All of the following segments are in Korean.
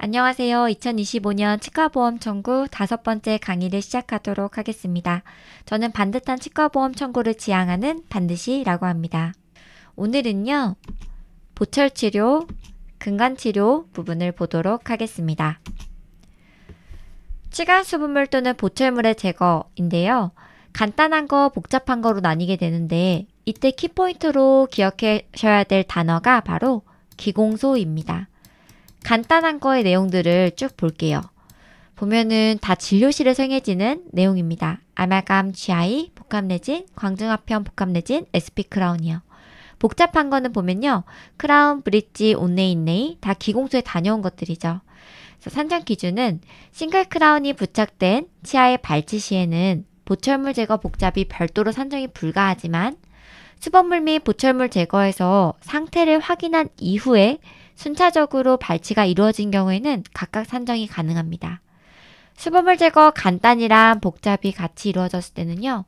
안녕하세요. 2025년 치과보험 청구 5번째 강의를 시작하도록 하겠습니다. 저는 반듯한 치과보험 청구를 지향하는 반드시라고 합니다. 오늘은요, 보철치료, 근간치료 부분을 보도록 하겠습니다. 치간수분물 또는 보철물의 제거인데요. 간단한 거, 복잡한 거로 나뉘게 되는데 이때 키포인트로 기억하셔야 될 단어가 바로 기공소입니다. 간단한 거의 내용들을 쭉 볼게요. 보면은 다 진료실에서 행해지는 내용입니다. 아말감, GI, 복합내진, 광증합형 복합내진, SP 크라운이요. 복잡한 거는 보면요. 크라운, 브릿지, 온네이, 인네이 다 기공소에 다녀온 것들이죠. 그래서 산정 기준은 싱글 크라운이 부착된 치아의 발치 시에는 보철물 제거 복잡이 별도로 산정이 불가하지만 수범물 및 보철물 제거에서 상태를 확인한 이후에 순차적으로 발치가 이루어진 경우에는 각각 산정이 가능합니다. 수범물 제거 간단이랑 복잡이 같이 이루어졌을 때는요.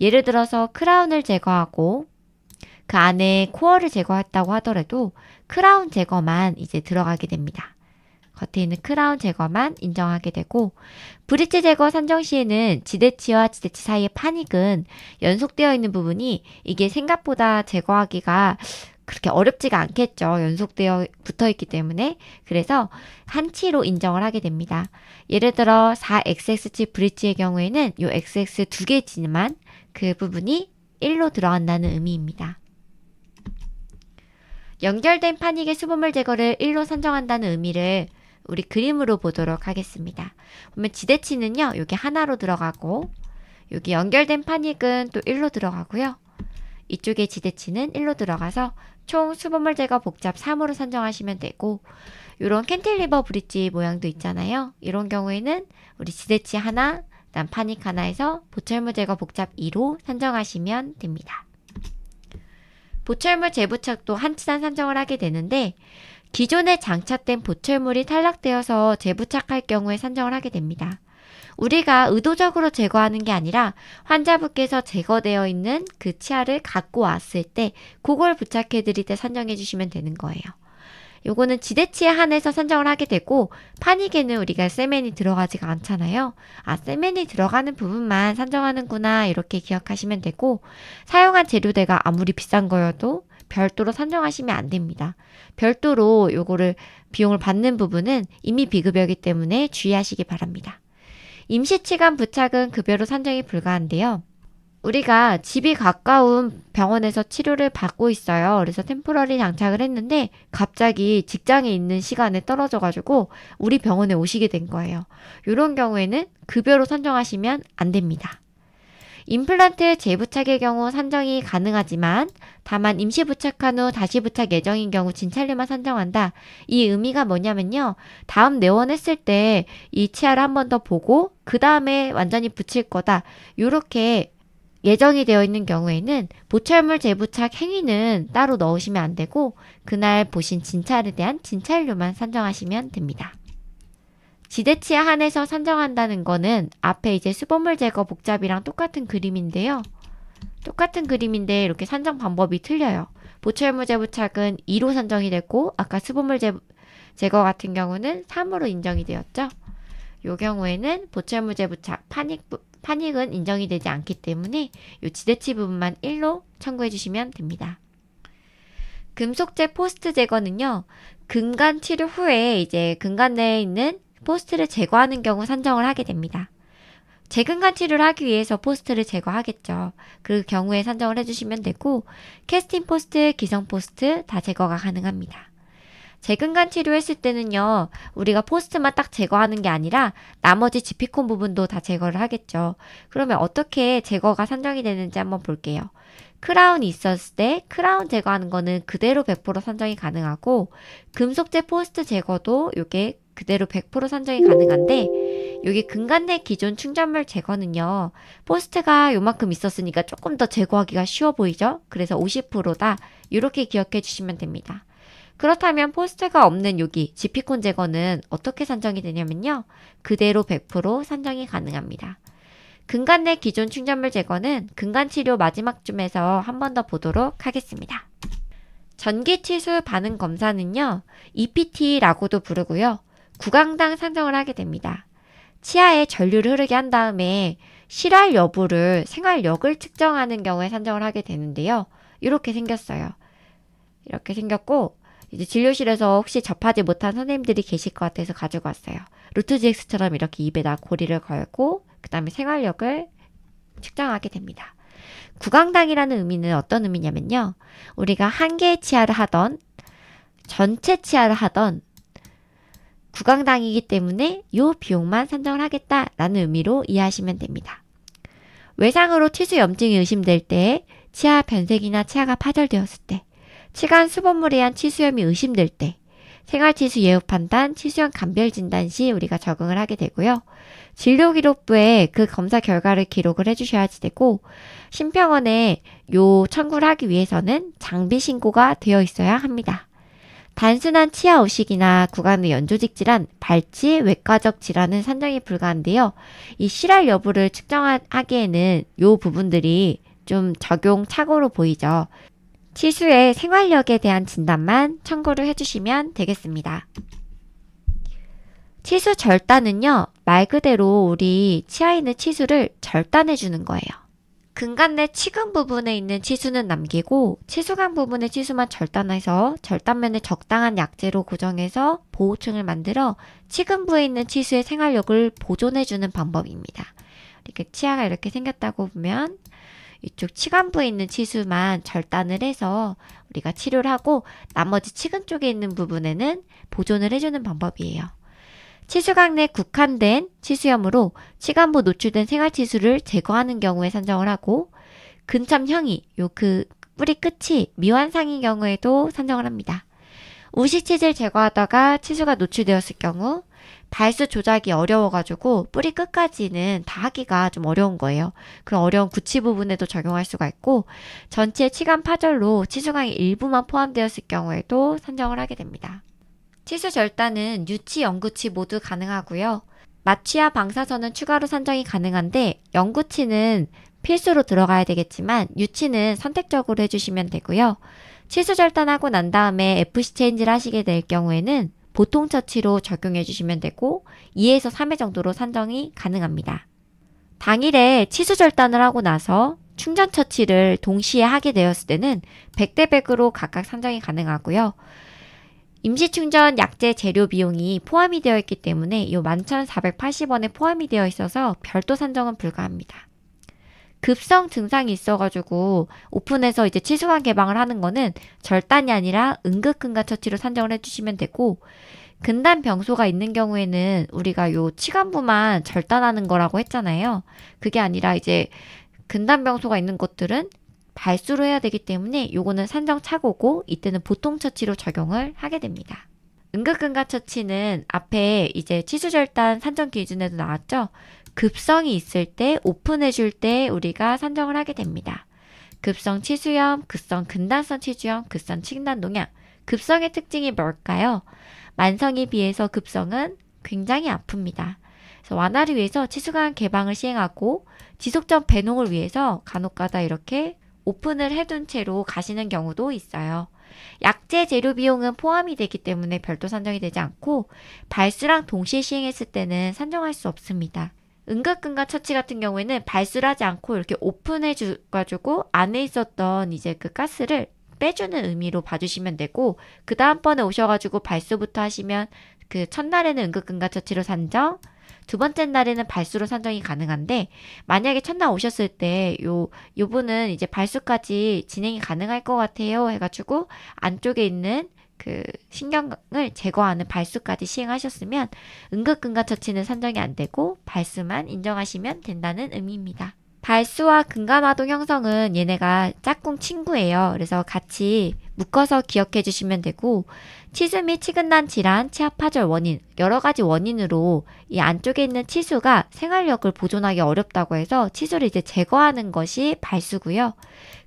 예를 들어서 크라운을 제거하고 그 안에 코어를 제거했다고 하더라도 크라운 제거만 이제 들어가게 됩니다. 겉에 있는 크라운 제거만 인정하게 되고 브릿지 제거 산정 시에는 지대치와 지대치 사이의 파닉은 연속되어 있는 부분이 이게 생각보다 제거하기가 그렇게 어렵지가 않겠죠. 연속되어 붙어있기 때문에. 그래서 한 치로 인정을 하게 됩니다. 예를 들어 4XX치 브릿지의 경우에는 이 XX 두 개지만 그 부분이 1로 들어간다는 의미입니다. 연결된 파닉의 수분물 제거를 1로 산정한다는 의미를 우리 그림으로 보도록 하겠습니다. 보면 지대치는요. 여기 하나로 들어가고 여기 연결된 파닉은 또 1로 들어가고요. 이쪽에 지대치는 1로 들어가서 총 수분물 제거 복잡 3으로 산정하시면 되고 이런 캔틸리버 브릿지 모양도 있잖아요. 이런 경우에는 우리 지대치 하나, 그다음 파닉 하나에서 보철물 제거 복잡 2로 산정하시면 됩니다. 보철물 재부착도 한 치단 산정을 하게 되는데 기존에 장착된 보철물이 탈락되어서 재부착할 경우에 산정을 하게 됩니다. 우리가 의도적으로 제거하는 게 아니라 환자분께서 제거되어 있는 그 치아를 갖고 왔을 때 그걸 부착해 드릴 때 산정해 주시면 되는 거예요. 요거는 지대치에 한해서 산정을 하게 되고 파닉에는 우리가 세멘이 들어가지가 않잖아요. 세멘이 들어가는 부분만 산정하는구나 이렇게 기억하시면 되고 사용한 재료대가 아무리 비싼 거여도 별도로 산정하시면 안 됩니다. 별도로 요거를 비용을 받는 부분은 이미 비급여이기 때문에 주의하시기 바랍니다. 임시치간 부착은 급여로 산정이 불가한데요. 우리가 집이 가까운 병원에서 치료를 받고 있어요. 그래서 템포러리 장착을 했는데 갑자기 직장에 있는 시간에 떨어져가지고 우리 병원에 오시게 된 거예요. 이런 경우에는 급여로 산정하시면 안 됩니다. 임플란트 재부착의 경우 산정이 가능하지만 다만 임시 부착한 후 다시 부착 예정인 경우 진찰료만 산정한다. 이 의미가 뭐냐면요. 다음 내원했을 때 이 치아를 한 번 더 보고 그 다음에 완전히 붙일 거다. 이렇게 예정이 되어 있는 경우에는 보철물 재부착 행위는 따로 넣으시면 안 되고 그날 보신 진찰에 대한 진찰료만 산정하시면 됩니다. 지대치에 한해서 산정한다는 거는 앞에 이제 수분물 제거 복잡이랑 똑같은 그림인데요. 똑같은 그림인데 이렇게 산정 방법이 틀려요. 보철물 재부착은 2로 산정이 됐고 아까 수분물 제거 같은 경우는 3으로 인정이 되었죠. 이 경우에는 보철물 재부착 파닉은 인정이 되지 않기 때문에 이 지대치 부분만 1로 청구해 주시면 됩니다. 금속재 포스트 제거는요. 근간 치료 후에 이제 근간 내에 있는 포스트를 제거하는 경우 산정을 하게 됩니다. 재근간 치료를 하기 위해서 포스트를 제거하겠죠. 그 경우에 산정을 해주시면 되고 캐스팅 포스트, 기성 포스트 다 제거가 가능합니다. 재근간 치료했을 때는요. 우리가 포스트만 딱 제거하는 게 아니라 나머지 지피콘 부분도 다 제거를 하겠죠. 그러면 어떻게 제거가 산정이 되는지 한번 볼게요. 크라운이 있었을 때 크라운 제거하는 거는 그대로 100% 산정이 가능하고 금속재 포스트 제거도 이게 그대로 100% 산정이 가능한데 여기 근간 내 기존 충전물 제거는요. 포스트가 요만큼 있었으니까 조금 더 제거하기가 쉬워 보이죠? 그래서 50%다. 이렇게 기억해 주시면 됩니다. 그렇다면 포스트가 없는 여기 지피콘 제거는 어떻게 산정이 되냐면요. 그대로 100% 산정이 가능합니다. 근간 내 기존 충전물 제거는 근간 치료 마지막쯤에서 한 번 더 보도록 하겠습니다. 전기치수 반응 검사는요. EPT라고도 부르고요. 구강당 산정을 하게 됩니다. 치아에 전류를 흐르게 한 다음에 실활 여부를 생활력을 측정하는 경우에 산정을 하게 되는데요. 이렇게 생겼어요. 이렇게 생겼고 이제 진료실에서 혹시 접하지 못한 선생님들이 계실 것 같아서 가지고 왔어요. 루트 GX처럼 이렇게 입에다 고리를 걸고 그 다음에 생활력을 측정하게 됩니다. 구강당이라는 의미는 어떤 의미냐면요. 우리가 한 개의 치아를 하던 전체 치아를 하던 구강당이기 때문에 이 비용만 산정을 하겠다라는 의미로 이해하시면 됩니다. 외상으로 치수 염증이 의심될 때, 치아 변색이나 치아가 파절되었을 때, 치간 수분물에 의한 치수염이 의심될 때, 생활치수 예후 판단, 치수염 감별 진단 시 우리가 적응을 하게 되고요. 진료기록부에 그 검사 결과를 기록을 해주셔야지 되고, 심평원에 요 청구를 하기 위해서는 장비 신고가 되어 있어야 합니다. 단순한 치아 오식이나 구강 내 연조직 질환, 발치, 외과적 질환은 산정이 불가한데요. 이 실활 여부를 측정하기에는 요 부분들이 좀 적용 착오로 보이죠. 치수의 생활력에 대한 진단만 청구를 해주시면 되겠습니다. 치수 절단은요, 말 그대로 우리 치아에 있는 치수를 절단해 주는 거예요. 근간 내 치근 부분에 있는 치수는 남기고 치수강 부분의 치수만 절단해서 절단면을 적당한 약재로 고정해서 보호층을 만들어 치근부에 있는 치수의 생활력을 보존해주는 방법입니다. 이렇게 치아가 이렇게 생겼다고 보면 이쪽 치관부에 있는 치수만 절단을 해서 우리가 치료를 하고 나머지 치근 쪽에 있는 부분에는 보존을 해주는 방법이에요. 치수강 내 국한된 치수염으로 치관부 노출된 생활치수를 제거하는 경우에 산정을 하고 근참형이 그 뿌리 끝이 미완상인 경우에도 산정을 합니다. 우식치질 제거하다가 치수가 노출되었을 경우 발수 조작이 어려워가지고 뿌리 끝까지는 다 하기가 좀 어려운 거예요. 그런 어려운 구치 부분에도 적용할 수가 있고 전체 치간 파절로 치수강의 일부만 포함되었을 경우에도 산정을 하게 됩니다. 치수 절단은 유치, 영구치 모두 가능하고요. 마취와 방사선은 추가로 산정이 가능한데 영구치는 필수로 들어가야 되겠지만 유치는 선택적으로 해주시면 되고요. 치수 절단하고 난 다음에 FC 체인지를 하시게 될 경우에는 보통 처치로 적용해 주시면 되고 2에서 3회 정도로 산정이 가능합니다. 당일에 치수 절단을 하고 나서 충전 처치를 동시에 하게 되었을 때는 100대 100으로 각각 산정이 가능하고요. 임시충전 약재 재료 비용이 포함이 되어 있기 때문에 이 11,480원에 포함이 되어 있어서 별도 산정은 불가합니다. 급성 증상이 있어가지고 오픈해서 이제 치수관 개방을 하는 거는 절단이 아니라 응급근간 처치로 산정을 해주시면 되고 근단 병소가 있는 경우에는 우리가 요 치관부만 절단하는 거라고 했잖아요. 그게 아니라 이제 근단 병소가 있는 것들은 발수로 해야 되기 때문에 요거는 산정 착오고 이때는 보통 처치로 적용을 하게 됩니다. 응급근간 처치는 앞에 이제 치수절단 산정 기준에도 나왔죠. 급성이 있을 때 오픈해줄 때 우리가 산정을 하게 됩니다. 급성 치수염, 급성 근단성 치주염, 급성 층단 동양. 급성의 특징이 뭘까요? 만성에 비해서 급성은 굉장히 아픕니다. 그래서 완화를 위해서 치수관 개방을 시행하고 지속적 배농을 위해서 간혹가다 이렇게 오픈을 해둔 채로 가시는 경우도 있어요. 약재 재료 비용은 포함이 되기 때문에 별도 산정이 되지 않고 발수랑 동시에 시행했을 때는 산정할 수 없습니다. 응급근간 처치 같은 경우에는 발수를 하지 않고 이렇게 오픈해가지고 안에 있었던 이제 그 가스를 빼주는 의미로 봐주시면 되고 그 다음번에 오셔가지고 발수부터 하시면 그 첫날에는 응급근간 처치로 산정, 두 번째 날에는 발수로 산정이 가능한데 만약에 첫날 오셨을 때 요 분은 이제 발수까지 진행이 가능할 것 같아요 해가지고 안쪽에 있는 그 신경을 제거하는 발수까지 시행하셨으면 응급근간 처치는 산정이 안 되고 발수만 인정하시면 된다는 의미입니다. 발수와 근간화동 형성은 얘네가 짝꿍 친구예요. 그래서 같이 묶어서 기억해 주시면 되고 치수 및 치근난 질환, 치아 파절 원인 여러 가지 원인으로 이 안쪽에 있는 치수가 생활력을 보존하기 어렵다고 해서 치수를 이제 제거하는 것이 발수고요.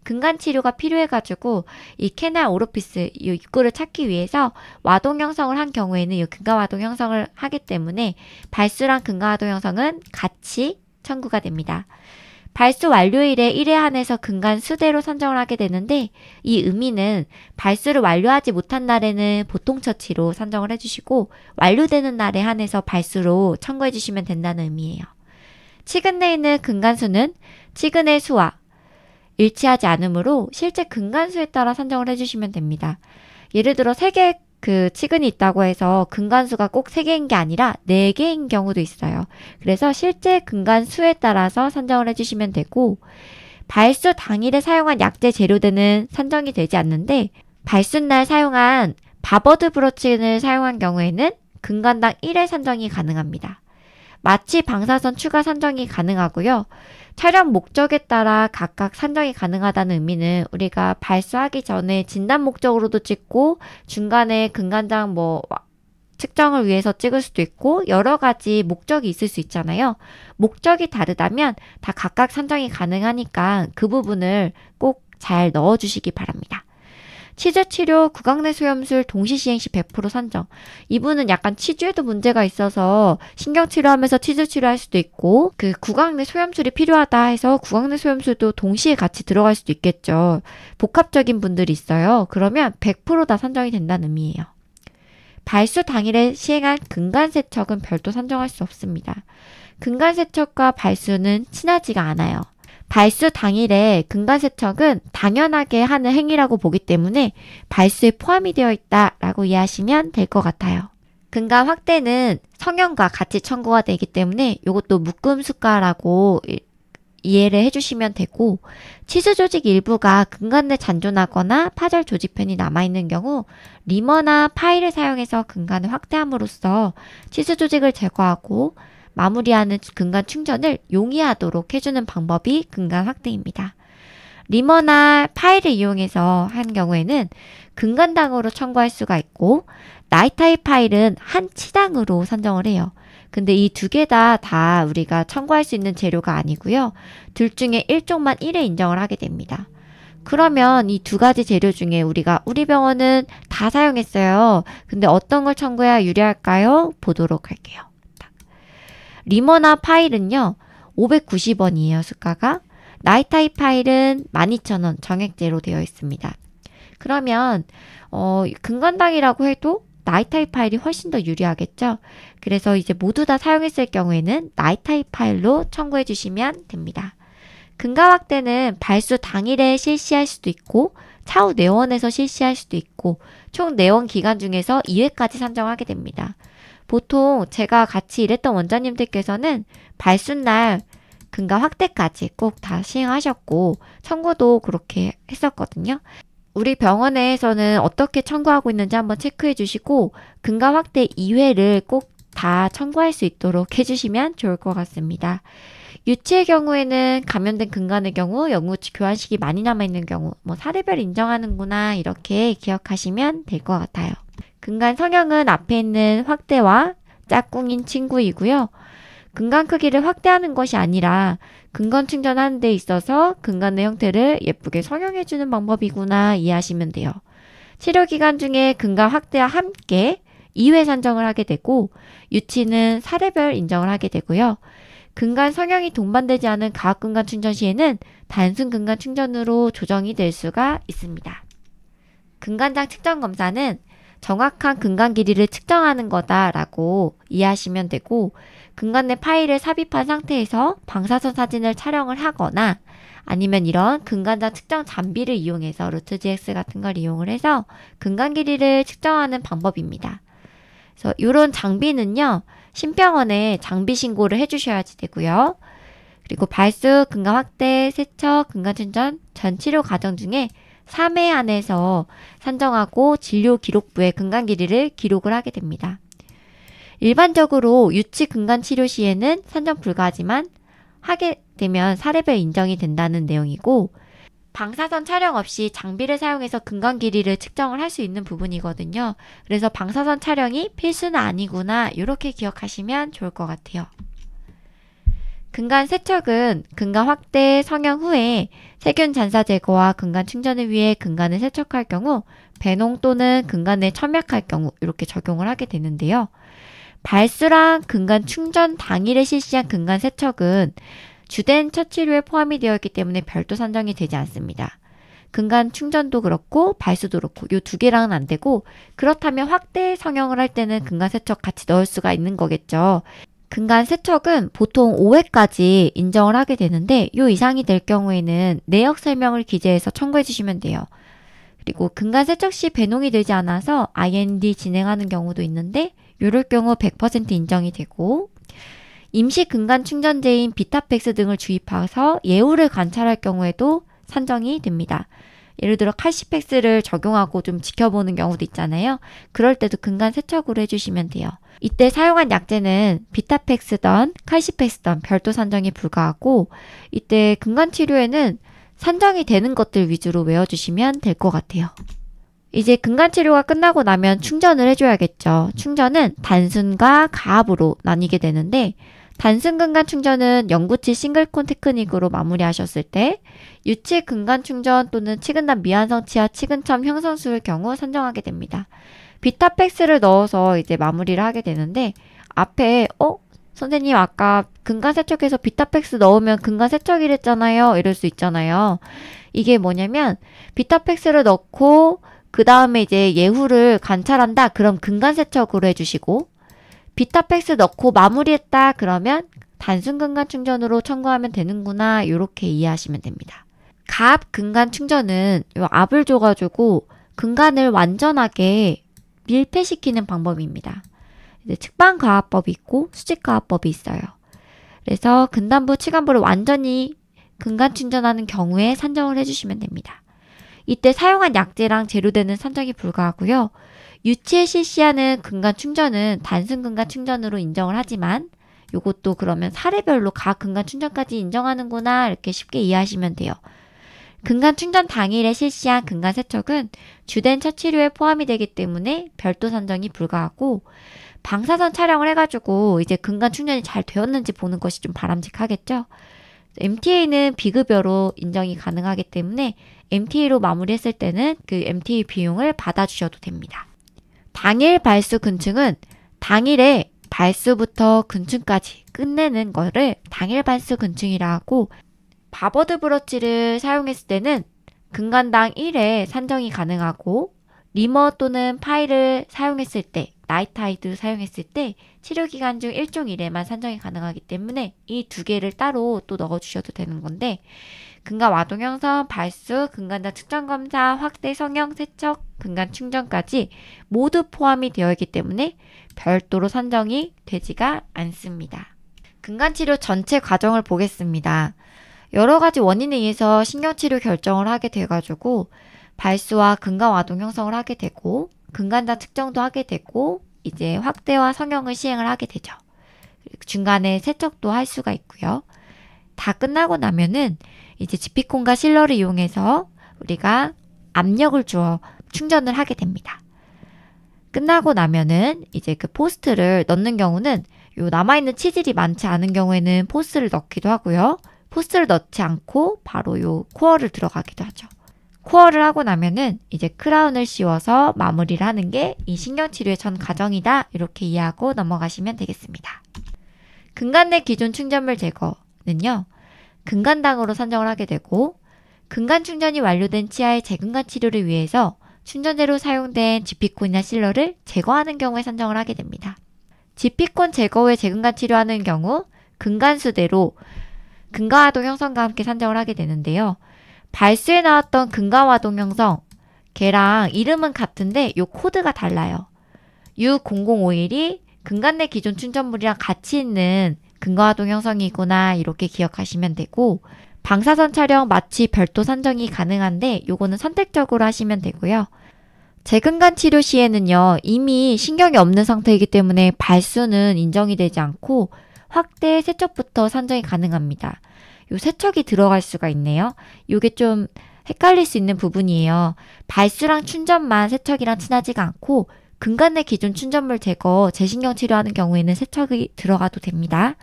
근간 치료가 필요해가지고 이 캐날 오로피스 이 입구를 찾기 위해서 와동 형성을 한 경우에는 이 근간 와동 형성을 하기 때문에 발수랑 근간 와동 형성은 같이 청구가 됩니다. 발수 완료일에 1에 한해서 근간 수대로 산정을 하게 되는데 이 의미는 발수를 완료하지 못한 날에는 보통 처치로 산정을 해주시고 완료되는 날에 한해서 발수로 청구해 주시면 된다는 의미예요. 치근 내에 있는 근간수는 치근의 수와 일치하지 않으므로 실제 근간수에 따라 산정을 해주시면 됩니다. 예를 들어 3개 치근이 있다고 해서 근간수가 꼭 3개인 게 아니라 4개인 경우도 있어요. 그래서 실제 근간수에 따라서 산정을 해주시면 되고 발수 당일에 사용한 약재 재료대는 산정이 되지 않는데 발수날 사용한 바버드 브로친을 사용한 경우에는 근간당 1의 산정이 가능합니다. 마취 방사선 추가 산정이 가능하고요. 촬영 목적에 따라 각각 산정이 가능하다는 의미는 우리가 발수하기 전에 진단 목적으로도 찍고 중간에 근간장 측정을 위해서 찍을 수도 있고 여러 가지 목적이 있을 수 있잖아요. 목적이 다르다면 다 각각 산정이 가능하니까 그 부분을 꼭 잘 넣어주시기 바랍니다. 치주치료 구강내 소염술 동시시행 시 100% 산정. 이분은 약간 치주에도 문제가 있어서 신경치료하면서 치주치료할 수도 있고 구강내 소염술이 필요하다 해서 구강내 소염술도 동시에 같이 들어갈 수도 있겠죠. 복합적인 분들이 있어요. 그러면 100% 다 산정이 된다는 의미예요. 발수 당일에 시행한 근간세척은 별도 산정할 수 없습니다. 근간세척과 발수는 친하지가 않아요. 발수 당일에 근간세척은 당연하게 하는 행위라고 보기 때문에 발수에 포함이 되어 있다라고 이해하시면 될 것 같아요. 근간 확대는 성형과 같이 청구가 되기 때문에 이것도 묶음수가라고 이해를 해주시면 되고 치주 조직 일부가 근간 내 잔존하거나 파절 조직편이 남아있는 경우 리머나 파일을 사용해서 근간을 확대함으로써 치주 조직을 제거하고 마무리하는 근간 충전을 용이하도록 해주는 방법이 근간 확대입니다. 리머나 파일을 이용해서 한 경우에는 근간당으로 청구할 수가 있고 나이타입 파일은 한 치당으로 산정을 해요. 근데 이 두 개 다 우리가 청구할 수 있는 재료가 아니고요. 둘 중에 일종만 1회 인정을 하게 됩니다. 그러면 이 두 가지 재료 중에 우리 병원은 다 사용했어요. 근데 어떤 걸 청구해야 유리할까요? 보도록 할게요. 리머나 파일은요. 590원이에요. 수가가. 나이타입 파일은 12,000원 정액제로 되어 있습니다. 그러면 근간당이라고 해도 나이타입 파일이 훨씬 더 유리하겠죠. 그래서 이제 모두 다 사용했을 경우에는 나이타입 파일로 청구해 주시면 됩니다. 근간 확대는 발수 당일에 실시할 수도 있고 차후 내원에서 실시할 수도 있고 총 내원 기간 중에서 2회까지 산정하게 됩니다. 보통 제가 같이 일했던 원장님들께서는 발수날 근간 확대까지 꼭 다 시행하셨고 청구도 그렇게 했었거든요. 우리 병원에서는 어떻게 청구하고 있는지 한번 체크해 주시고 근간 확대 2회를 꼭 다 청구할 수 있도록 해주시면 좋을 것 같습니다. 유치의 경우에는 감염된 근간의 경우 영구치 교환식이 많이 남아있는 경우 사례별 인정하는구나 이렇게 기억하시면 될 것 같아요. 근간 성형은 앞에 있는 확대와 짝꿍인 친구이고요. 근간 크기를 확대하는 것이 아니라 근간 충전하는 데 있어서 근간의 형태를 예쁘게 성형해주는 방법이구나 이해하시면 돼요. 치료기간 중에 근간 확대와 함께 2회 산정을 하게 되고 유치는 사례별 인정을 하게 되고요. 근간 성형이 동반되지 않은 가압근간 충전 시에는 단순 근간 충전으로 조정이 될 수가 있습니다. 근간장 측정 검사는 정확한 근간 길이를 측정하는 거다라고 이해하시면 되고 근간 내 파일을 삽입한 상태에서 방사선 사진을 촬영을 하거나 아니면 이런 근간장 측정 장비를 이용해서 루트GX 같은 걸 이용을 해서 근간 길이를 측정하는 방법입니다. 그래서 이런 장비는요. 신병원에 장비 신고를 해주셔야지 되고요. 그리고 발수, 근간 확대, 세척, 근간 충전 전 치료 과정 중에 3회 안에서 산정하고 진료 기록부에 근간 길이를 기록을 하게 됩니다. 일반적으로 유치 근간 치료 시에는 산정 불가하지만 하게 되면 사례별 인정이 된다는 내용이고 방사선 촬영 없이 장비를 사용해서 근간 길이를 측정을 할 수 있는 부분이거든요. 그래서 방사선 촬영이 필수는 아니구나 이렇게 기억하시면 좋을 것 같아요. 근간 세척은 근간 확대 성형 후에 세균 잔사 제거와 근간 충전을 위해 근간을 세척할 경우 배농 또는 근간에 첨약할 경우 이렇게 적용을 하게 되는데요. 발수랑 근간 충전 당일에 실시한 근간 세척은 주된 처치료에 포함이 되어 있기 때문에 별도 산정이 되지 않습니다. 근간 충전도 그렇고 발수도 그렇고 요 두 개랑은 안 되고, 그렇다면 확대 성형을 할 때는 근간 세척 같이 넣을 수가 있는 거겠죠. 근간 세척은 보통 5회까지 인정을 하게 되는데 요 이상이 될 경우에는 내역 설명을 기재해서 청구해 주시면 돼요. 그리고 근간 세척 시 배농이 되지 않아서 IND 진행하는 경우도 있는데 요럴 경우 100% 인정이 되고, 임시 근간 충전재인 비타팩스 등을 주입해서 예후를 관찰할 경우에도 산정이 됩니다. 예를 들어 칼시팩스를 적용하고 좀 지켜보는 경우도 있잖아요. 그럴 때도 근간 세척으로 해주시면 돼요. 이때 사용한 약제는 비타팩스던 칼시팩스던 별도 산정이 불가하고, 이때 근간 치료에는 산정이 되는 것들 위주로 외워주시면 될 것 같아요. 이제 근간 치료가 끝나고 나면 충전을 해줘야겠죠. 충전은 단순과 가압으로 나뉘게 되는데, 단순 근간 충전은 영구치 싱글콘 테크닉으로 마무리하셨을 때, 유치 근간 충전 또는 치근단 미완성 치아 치근점 형성수의 경우 산정하게 됩니다. 비타팩스를 넣어서 이제 마무리를 하게 되는데, 앞에 선생님 아까 근간 세척해서 비타팩스 넣으면 근간 세척이랬잖아요. 이럴 수 있잖아요. 이게 뭐냐면 비타팩스를 넣고 그 다음에 이제 예후를 관찰한다. 그럼 근간 세척으로 해주시고, 비타팩스 넣고 마무리했다. 그러면 단순 근간 충전으로 청구하면 되는구나. 이렇게 이해하시면 됩니다. 가압 근간 충전은 요 압을 줘가지고 근간을 완전하게 밀폐시키는 방법입니다. 이제 측방가압법이 있고 수직가압법이 있어요. 그래서 근단부, 치간부를 완전히 근간 충전하는 경우에 산정을 해주시면 됩니다. 이때 사용한 약제랑 재료되는 산정이 불가하고요. 유치에 실시하는 근간 충전은 단순 근간 충전으로 인정을 하지만 요것도 그러면 사례별로 각 근간 충전까지 인정하는구나 이렇게 쉽게 이해하시면 돼요. 근간 충전 당일에 실시한 근간 세척은 주된 처치료에 포함이 되기 때문에 별도 산정이 불가하고, 방사선 촬영을 해가지고 이제 근간 충전이 잘 되었는지 보는 것이 좀 바람직하겠죠. MTA는 비급여로 인정이 가능하기 때문에 MTA로 마무리했을 때는 그 MTA 비용을 받아주셔도 됩니다. 당일 발수 근충은 당일에 발수부터 근충까지 끝내는 거를 당일 발수 근충이라 하고, 바버드 브러치를 사용했을 때는 근간당 1회 산정이 가능하고, 리머 또는 파일을 사용했을 때, 나이트하이드 사용했을 때 치료기간 중 1종 1회만 산정이 가능하기 때문에 이 두 개를 따로 또 넣어주셔도 되는 건데, 근간 와동 형성, 발수, 근간당 측정검사, 확대 성형, 세척, 근간 충전까지 모두 포함이 되어 있기 때문에 별도로 산정이 되지가 않습니다. 근간치료 전체 과정을 보겠습니다. 여러 가지 원인에 의해서 신경치료 결정을 하게 돼가지고 발수와 근간 와동 형성을 하게 되고, 근간당 측정도 하게 되고, 이제 확대와 성형을 시행을 하게 되죠. 중간에 세척도 할 수가 있고요. 다 끝나고 나면은 이제 지피콘과 실러를 이용해서 우리가 압력을 주어 충전을 하게 됩니다. 끝나고 나면은 이제 그 포스트를 넣는 경우는 요 남아있는 치질이 많지 않은 경우에는 포스트를 넣기도 하고요. 포스트를 넣지 않고 바로 요 코어를 들어가기도 하죠. 코어를 하고 나면은 이제 크라운을 씌워서 마무리를 하는 게 이 신경치료의 전 과정이다. 이렇게 이해하고 넘어가시면 되겠습니다. 근간 내 기존 충전물 제거는요, 근간당으로 산정을 하게 되고, 근간 충전이 완료된 치아의 재근간 치료를 위해서 충전재로 사용된 지피콘이나 실러를 제거하는 경우에 산정을 하게 됩니다. 지피콘 제거 후에 재근간 치료하는 경우 근간수대로 근간화동 형성과 함께 산정을 하게 되는데요. 발수에 나왔던 근간화동 형성, 걔랑 이름은 같은데 요 코드가 달라요. U0051이 근간 내 기존 충전물이랑 같이 있는 근간화동 형성이구나 이렇게 기억하시면 되고, 방사선 촬영 마취 별도 산정이 가능한데 요거는 선택적으로 하시면 되고요. 재근간 치료 시에는요, 이미 신경이 없는 상태이기 때문에 발수는 인정이 되지 않고 확대 세척부터 산정이 가능합니다. 요 세척이 들어갈 수가 있네요. 요게 좀 헷갈릴 수 있는 부분이에요. 발수랑 충전만 세척이랑 친하지가 않고 근간 내 기존 충전물 제거, 재신경 치료하는 경우에는 세척이 들어가도 됩니다.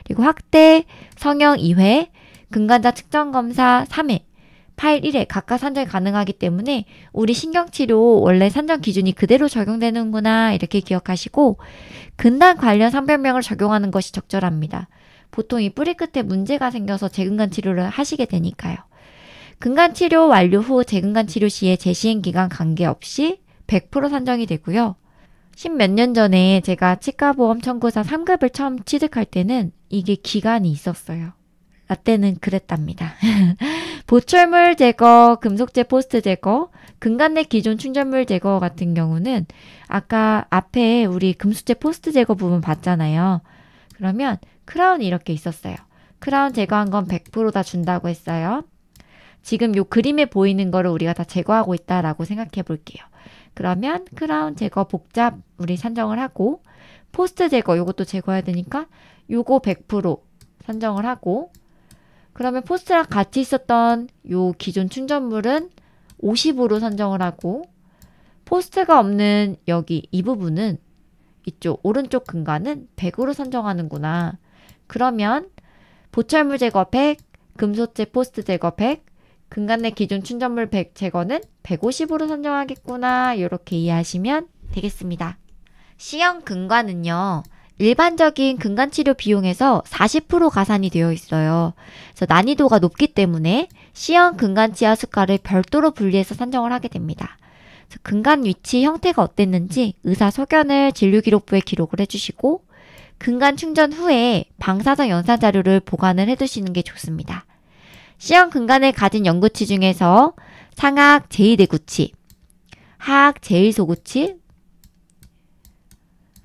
그리고 확대, 성형 2회, 근간자 측정검사 3회, 파일 1회 각각 산정이 가능하기 때문에 우리 신경치료 원래 산정 기준이 그대로 적용되는구나 이렇게 기억하시고, 근단 관련 상별명을 적용하는 것이 적절합니다. 보통 이 뿌리 끝에 문제가 생겨서 재근간 치료를 하시게 되니까요. 근간 치료 완료 후 재근간 치료 시에 재시행 기간 관계없이 100% 산정이 되고요. 10몇 년 전에 제가 치과보험 청구사 3급을 처음 취득할 때는 이게 기간이 있었어요. 라떼는 그랬답니다. 보철물 제거, 금속재 포스트 제거, 근간 내 기존 충전물 제거 같은 경우는 아까 앞에 우리 금속재 포스트 제거 부분 봤잖아요. 그러면 크라운이 이렇게 있었어요. 크라운 제거한 건 100% 다 준다고 했어요. 지금 요 그림에 보이는 거를 우리가 다 제거하고 있다라고 생각해 볼게요. 그러면 크라운 제거 복잡 우리 산정을 하고 포스트 제거 요것도 제거해야 되니까 요거 100% 산정을 하고 그러면 포스트랑 같이 있었던 요 기존 충전물은 50으로 산정을 하고 포스트가 없는 여기 이 부분은 이쪽 오른쪽 근간은 100으로 산정하는구나. 그러면 보철물 제거 100, 금속재 포스트 제거 100, 근간 내 기존 충전물 100 제거는 150으로 산정하겠구나. 이렇게 이해하시면 되겠습니다. C형 근간은요. 일반적인 근간치료 비용에서 40% 가산이 되어 있어요. 그래서 난이도가 높기 때문에 C형 근간치아 수가를 별도로 분리해서 산정을 하게 됩니다. 근간 위치 형태가 어땠는지 의사 소견을 진료기록부에 기록을 해주시고 근간 충전 후에 방사선 영상 자료를 보관을 해두시는 게 좋습니다. C형 근간을 가진 연구치 중에서 상악 제2대구치, 하악 제1소구치,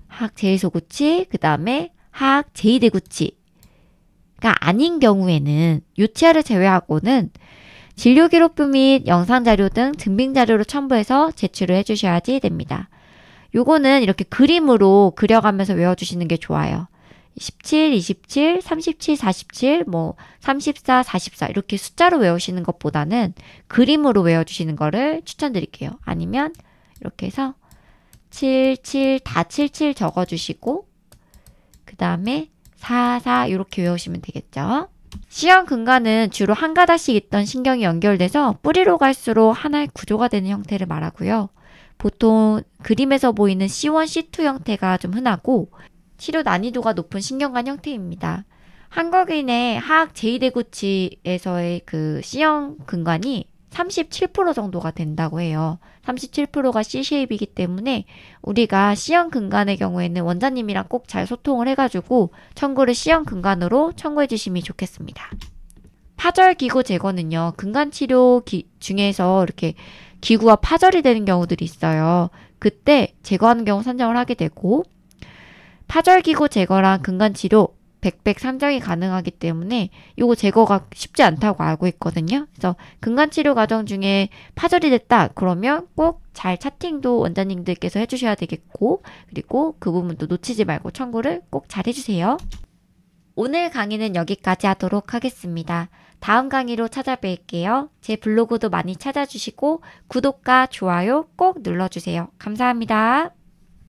하악 제1소구치, 그 다음에 하악 제2대구치가 아닌 경우에는 요 치아를 제외하고는 진료기록부 및 영상자료 등 증빙자료를 첨부해서 제출을 해주셔야지 됩니다. 요거는 이렇게 그림으로 그려가면서 외워주시는 게 좋아요. 17, 27, 37, 47, 34, 44 이렇게 숫자로 외우시는 것보다는 그림으로 외워주시는 거를 추천드릴게요. 아니면 이렇게 해서 7, 7, 다 77 적어주시고 그 다음에 4, 4 이렇게 외우시면 되겠죠. C형 근간은 주로 한 가닥씩 있던 신경이 연결돼서 뿌리로 갈수록 하나의 구조가 되는 형태를 말하고요. 보통 그림에서 보이는 C1, C2 형태가 좀 흔하고 치료 난이도가 높은 신경관 형태입니다. 한국인의 하악 제2대구치에서의 그 C형 근간이 37% 정도가 된다고 해요. 37%가 C-쉐입이기 때문에 우리가 C형 근간의 경우에는 원장님이랑 꼭 잘 소통을 해가지고 청구를 C형 근간으로 청구해 주시면 좋겠습니다. 파절기구 제거는요. 근간치료 중에서 이렇게 기구와 파절이 되는 경우들이 있어요. 그때 제거하는 경우 산정을 하게 되고 파절기구 제거랑 근간치료 100% 산정이 가능하기 때문에 이거 제거가 쉽지 않다고 알고 있거든요. 그래서 근간치료 과정 중에 파절이 됐다 그러면 꼭 잘 차팅도 원장님들께서 해주셔야 되겠고 그리고 그 부분도 놓치지 말고 청구를 꼭 잘 해주세요. 오늘 강의는 여기까지 하도록 하겠습니다. 다음 강의로 찾아뵐게요. 제 블로그도 많이 찾아주시고 구독과 좋아요 꼭 눌러주세요. 감사합니다.